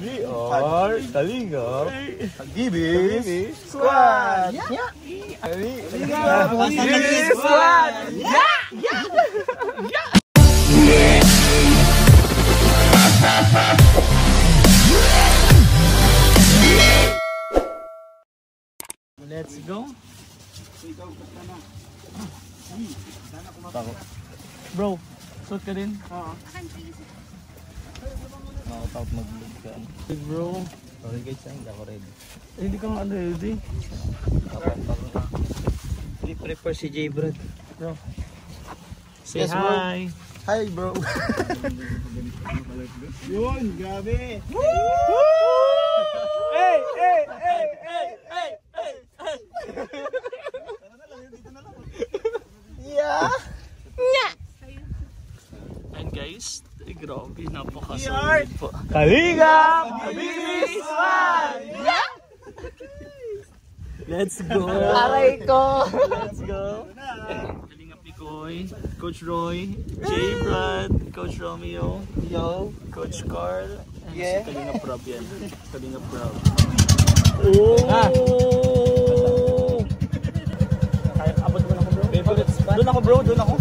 We are Kalingap Gibis Squad! Kalingap Gibis Squad! Let's go. Bro, suot ka din? Oo. Nakatawag mag-vlog ka. Hey bro. Sorry guys, hindi ako ready. Hindi ka nga ready. Hindi prepare si J Brad. Bro. Say Yes, bro. hi. Hi bro. Yun, grabe. Hey, hey, hey, hey, hey, hey, hey. Yeah. And guys, grabe, napakasolid po. Kalingap Gibis Squad! Let's go. Aray ko. Let's go. Kalingap ni Koy, Coach Roy, J Brad, Coach Romeo, Yo. Coach Carl, and Yeah. si Kalingap Rob yan. Kalingap Rob. Kaya abot mo na ako bro. Doon ako bro, doon ako.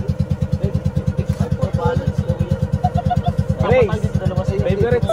Favorite.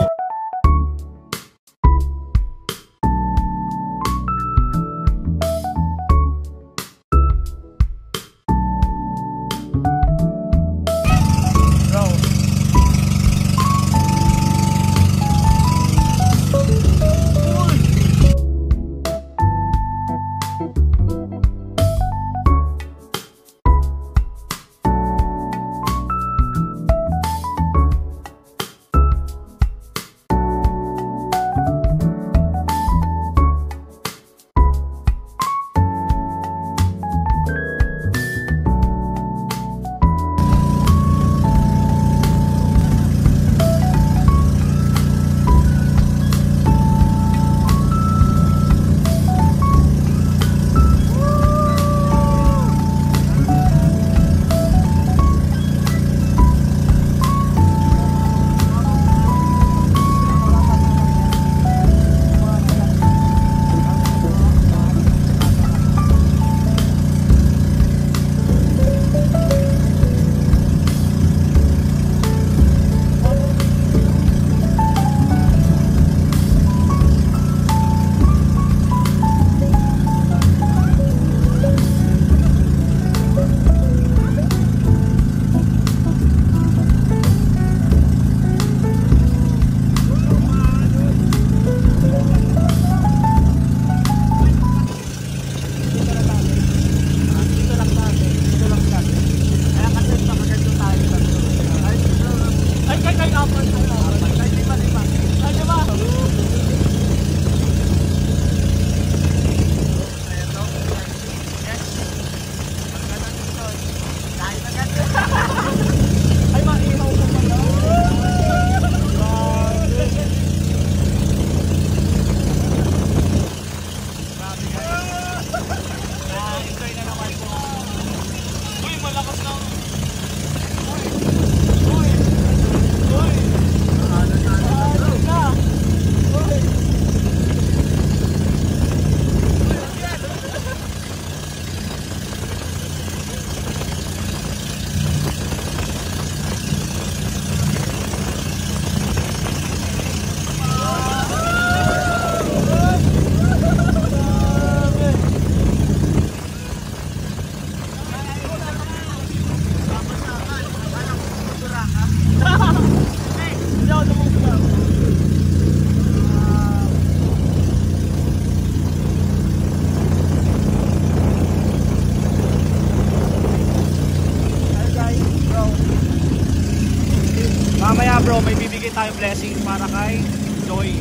Mamaya bro, may bibigay tayong blessing para kay Joy.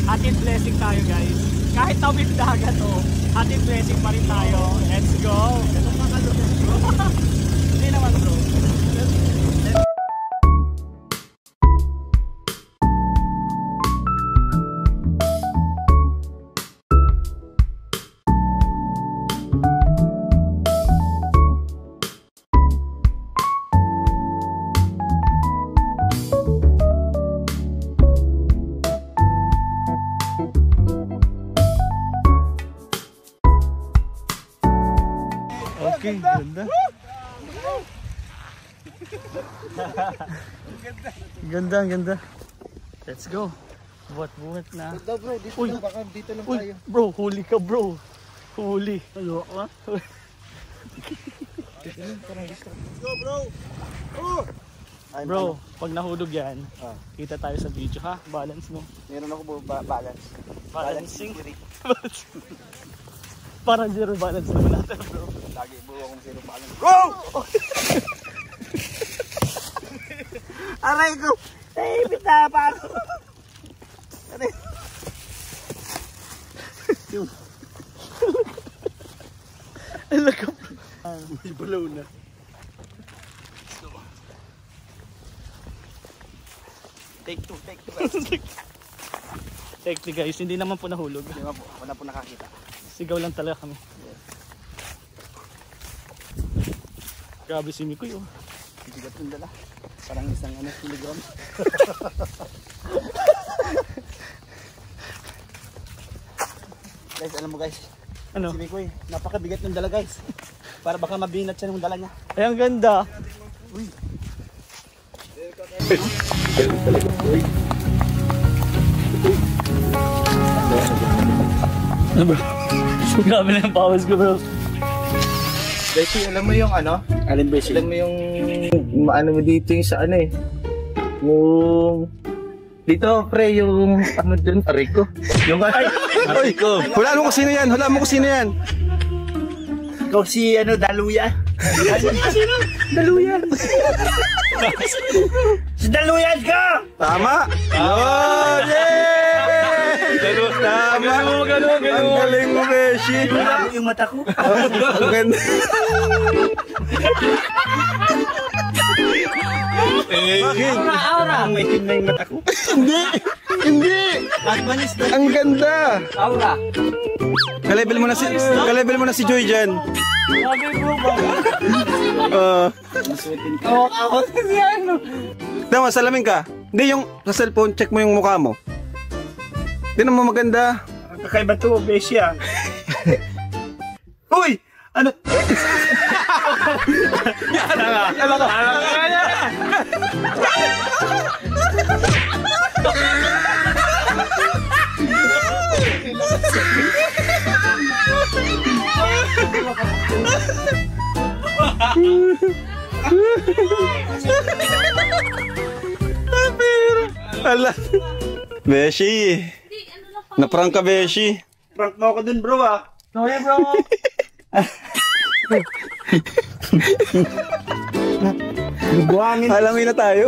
Atin blessing tayo guys. Kahit tawid dagat atin blessing pa rin tayo. Let's go! Hindi naman bro. Okay, ganda. Ganda, ganda. Let's go. Buhat-buhat na. Daw bro, dito Uy. lang, baka dito lang Uy, tayo. bro, huli ka bro. Huli. Ano ka? Go bro! Oh! Ay, Bro, pag nahulog yan, Ah. kita tayo sa video ha. Balance mo. meron ako balance. Balancing. theory. Parang zero balance naman natin bro. Lagi buo akong zero balance. Bro! Aray ko! Eh, bita pa ako! Aray. Alakap. May balaw na. Take two, take two. Take the guys, hindi naman po nahulog. Di ba po, ako na po nakakita. Sigaw lang talaga kami. Grabe si Mikoy oh. Bigat yung dala. Parang isang kilogram. Guys, alam mo guys. Ano? Si Mikoy, napakabigat ng dala guys. Para baka mabinat siya ng dala niya. Ay, ang ganda. Uy. Ano bro? Grabe na yung powers ko bro. Beshi, alam mo yung ano? Alin ba siya? Alam mo yung ano mo dito yung sa ano eh. Yung dito pre yung ano dun aray ko. Yung Ay, ko. Hulaan mo kung sino yan. Hulaan mo kung sino yan. ikaw si ano Daluyan. Daluyan. Si Daluyan ka! Tama. Yun! Yay! Tama. Ang galing mo, Beshi. Yung mata ko. Ang ganda. Bakit? Aura. May tin na yung mata ko. Hindi! Hindi! Ang ganda! Aura. Ka-level mo na si Joy dyan. Grabe bro ba? Oo, ako si ano. Tama, salamin ka. Hindi, yung sa cellphone, check mo yung mukha mo. Tignan mo maganda. Kakaiba to, Beshi ah. Uy! Ano? Ala. Beshi. Naprank ka, Beshi. Prank mo ako dun bro ah. Sorry bro. Buwangin. Halangin na tayo.